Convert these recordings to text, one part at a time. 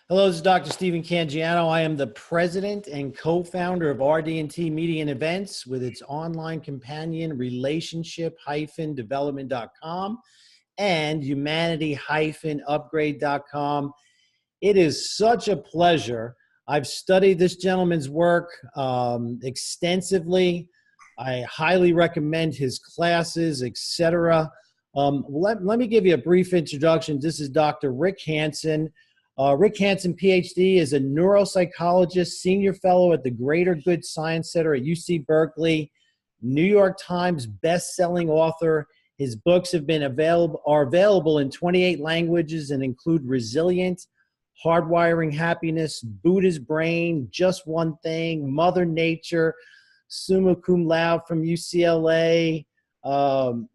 Hello, this is Dr. Stephen Cangiano. I am the president and co-founder of RDT.Media and Events with its online companion relationship-development.com and humanity-upgrade.com. It is such a pleasure. I've studied this gentleman's work extensively. I highly recommend his classes, etc. Let me give you a brief introduction. This is Dr. Rick Hanson. Rick Hanson, PhD, is a neuropsychologist, senior fellow at the Greater Good Science Center at UC Berkeley, New York Times best-selling author. His books are available in 28 languages and include Resilient, Hardwiring Happiness, Buddha's Brain, Just One Thing, Mother Nature, Summa Cum Laude from UCLA, on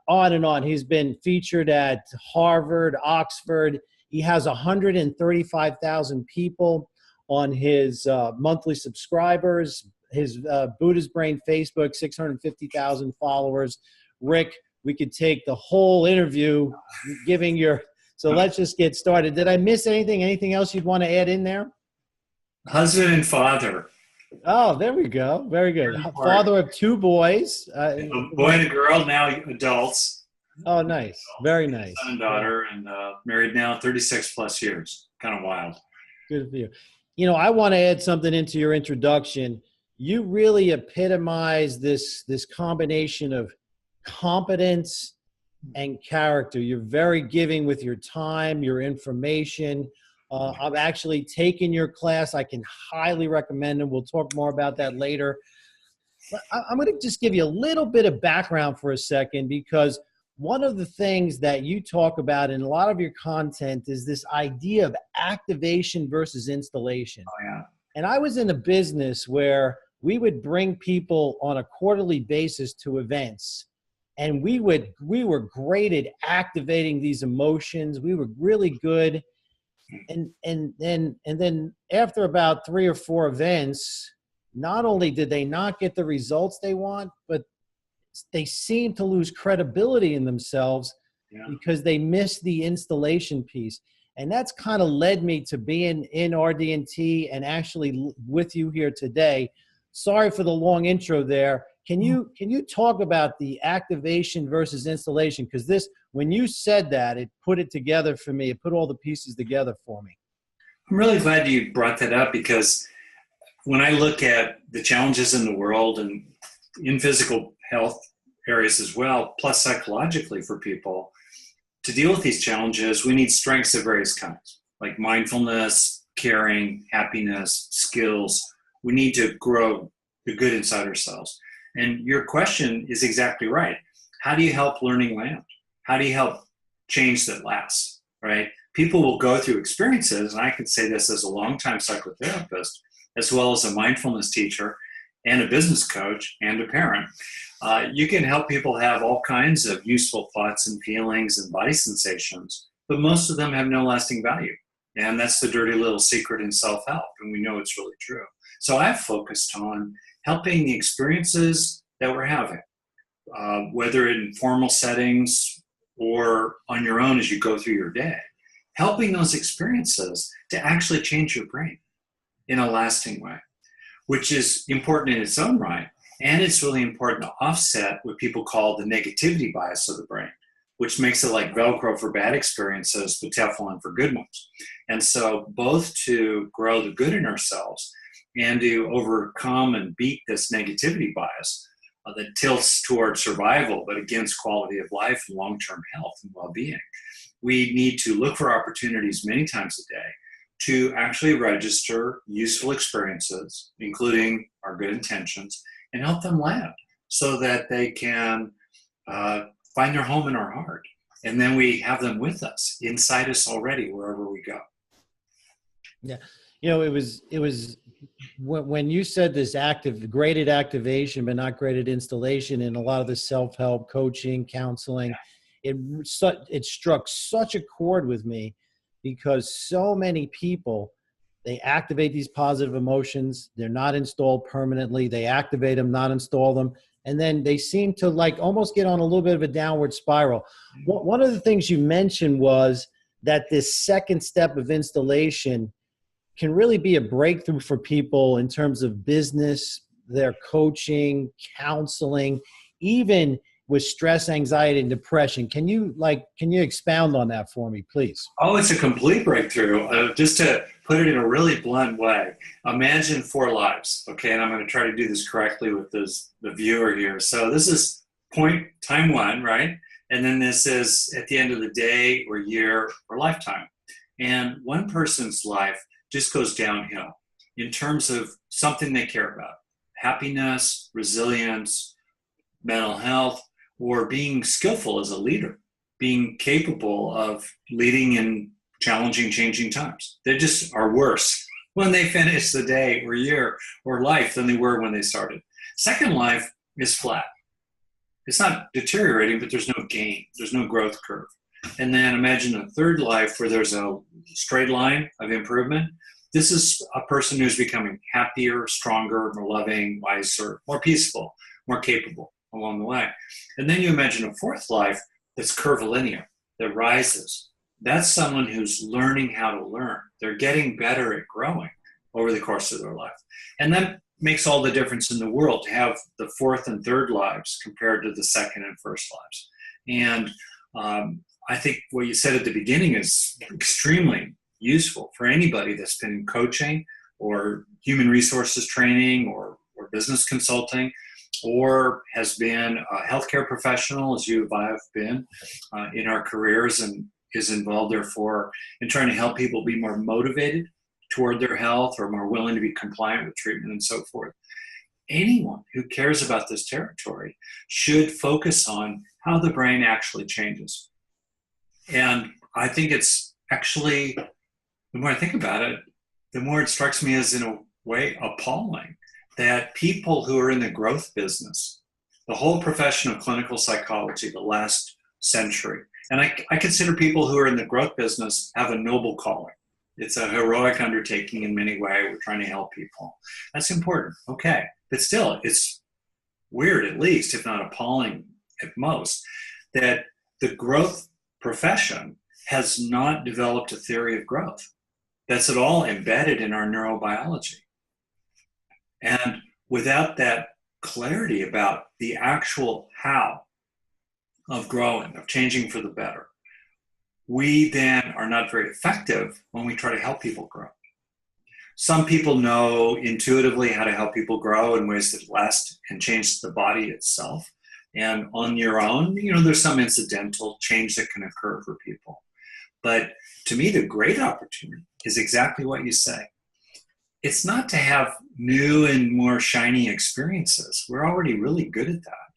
and on. He's been featured at Harvard, Oxford. He has 135,000 people on his monthly subscribers. His Buddha's Brain Facebook, 650,000 followers. Rick, we could take the whole interview giving your, so let's just get started. Did I miss anything? Anything else you'd want to add in there? Husband and father. Oh, there we go. Very good. Father of two boys. A boy and a girl, now adults. Oh, nice. Very nice. Son and daughter, and married now 36 plus years. Kind of wild. Good for you. You know, I want to add something into your introduction. You really epitomize this combination of competence and character. You're very giving with your time, your information. I've actually taken your class. I can highly recommend it. We'll talk more about that later. But I'm going to just give you a little bit of background for a second, because one of the things that you talk about in a lot of your content is this idea of activation versus installation. Oh, yeah. And I was in a business where we would bring people on a quarterly basis to events, and we were great at activating these emotions. We were really good. And then after about 3 or 4 events, not only did they not get the results they want, but they seem to lose credibility in themselves because they miss the installation piece. And that's kind of led me to being in RD&T and actually with you here today. Sorry for the long intro there. Can you talk about the activation versus installation? Because this, when you said that, it put it together for me. It put all the pieces together for me. I'm really glad you brought that up, because when I look at the challenges in the world and in physical health areas as well, plus psychologically for people, to deal with these challenges, we need strengths of various kinds, like mindfulness, caring, happiness, skills. We need to grow the good inside ourselves. And your question is exactly right. How do you help learning land? How do you help change that lasts, right? People will go through experiences, and I can say this as a longtime psychotherapist, as well as a mindfulness teacher and a business coach and a parent. You can help people have all kinds of useful thoughts and feelings and body sensations, but most of them have no lasting value. And that's the dirty little secret in self-help, and we know it's really true. So I've focused on helping the experiences that we're having, whether in formal settings or on your own as you go through your day, helping those experiences to actually change your brain in a lasting way, which is important in its own right. And it's really important to offset what people call the negativity bias of the brain, which makes it like Velcro for bad experiences, but Teflon for good ones. And so both to grow the good in ourselves and to overcome and beat this negativity bias that tilts toward survival, but against quality of life and long-term health and well-being, we need to look for opportunities many times a day to actually register useful experiences, including our good intentions, and help them land so that they can find their home in our heart. And then we have them with us, inside us already, wherever we go. Yeah. You know, it was when you said this graded activation, but not graded installation in a lot of the self-help coaching, counseling, it struck such a chord with me, because so many people, they activate these positive emotions. They're not installed permanently. They activate them, not install them. And then they seem to like almost get on a little bit of a downward spiral. One of the things you mentioned was that this second step of installation can really be a breakthrough for people in terms of business, their coaching, counseling, even with stress, anxiety, and depression. Can you expound on that for me, please? Oh, it's a complete breakthrough. Just to put it in a really blunt way, imagine 4 lives, okay? And I'm going to try to do this correctly with the viewer here. So this is time 1, right? And then this is at the end of the day or year or lifetime. And one person's life just goes downhill in terms of something they care about: happiness, resilience, mental health, or being skillful as a leader, being capable of leading in challenging, changing times. They just are worse when they finish the day or year or life than they were when they started. Second life is flat. It's not deteriorating, but there's no gain. There's no growth curve. And then imagine a third life where there's a straight line of improvement. This is a person who's becoming happier, stronger, more loving, wiser, more peaceful, more capable along the way. And then you imagine a fourth life that's curvilinear, that rises. That's someone who's learning how to learn. They're getting better at growing over the course of their life. And that makes all the difference in the world to have the fourth and third lives compared to the second and first lives. And I think what you said at the beginning is extremely useful for anybody that's been in coaching or human resources training or business consulting, or has been a healthcare professional, as you and I have been in our careers, and is involved, therefore, in trying to help people be more motivated toward their health or more willing to be compliant with treatment and so forth. Anyone who cares about this territory should focus on how the brain actually changes. And I think it's actually, the more I think about it, the more it strikes me as, in a way, appalling that people who are in the growth business, the whole profession of clinical psychology, the last century, and I consider people who are in the growth business have a noble calling. It's a heroic undertaking in many ways. We're trying to help people. That's important, okay. But still, it's weird, at least, if not appalling at most, that the growth profession has not developed a theory of growth that's at all embedded in our neurobiology. And without that clarity about the actual how of growing, of changing for the better, we then are not very effective when we try to help people grow. Some people know intuitively how to help people grow in ways that last and change the body itself. And on your own, there's some incidental change that can occur for people. But to me, the great opportunity is exactly what you say. It's not to have new and more shiny experiences. We're already really good at that.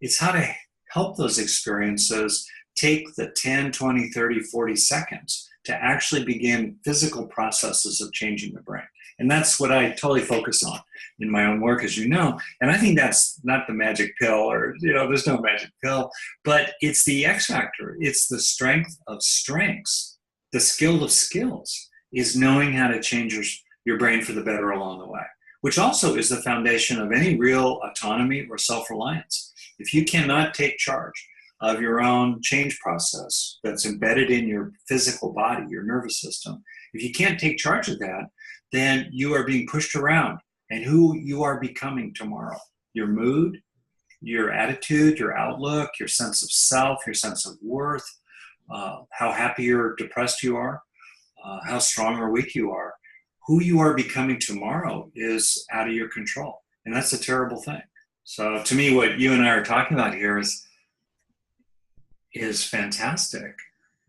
It's how to help those experiences take the 10, 20, 30, 40 seconds to actually begin physical processes of changing the brain. And that's what I totally focus on in my own work, as you know. And I think that's not the magic pill, or, there's no magic pill, but it's the X factor. It's the strength of strengths. The skill of skills is knowing how to change your brain for the better along the way, which also is the foundation of any real autonomy or self-reliance. If you cannot take charge of your own change process that's embedded in your physical body, your nervous system, if you can't take charge of that, then you are being pushed around and who you are becoming tomorrow. Your mood, your attitude, your outlook, your sense of self, your sense of worth, how happy or depressed you are, how strong or weak you are. Who you are becoming tomorrow is out of your control. And that's a terrible thing. So to me, what you and I are talking about here is fantastic.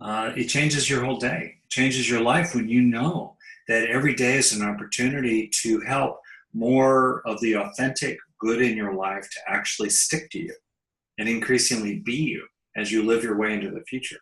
It changes your whole day. It changes your life when you know that every day is an opportunity to help more of the authentic good in your life to actually stick to you and increasingly be you as you live your way into the future.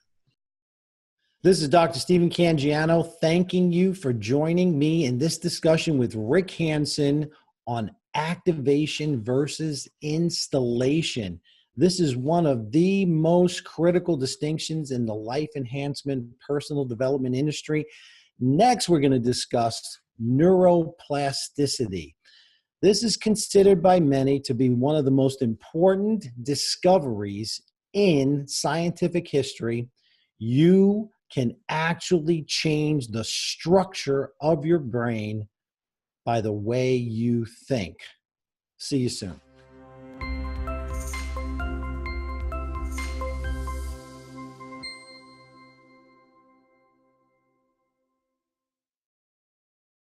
This is Dr. Stephen Cangiano thanking you for joining me in this discussion with Rick Hanson on activation versus installation. This is one of the most critical distinctions in the life enhancement, personal development industry. Next, we're going to discuss neuroplasticity. This is considered by many to be one of the most important discoveries in scientific history. You can actually change the structure of your brain by the way you think. See you soon.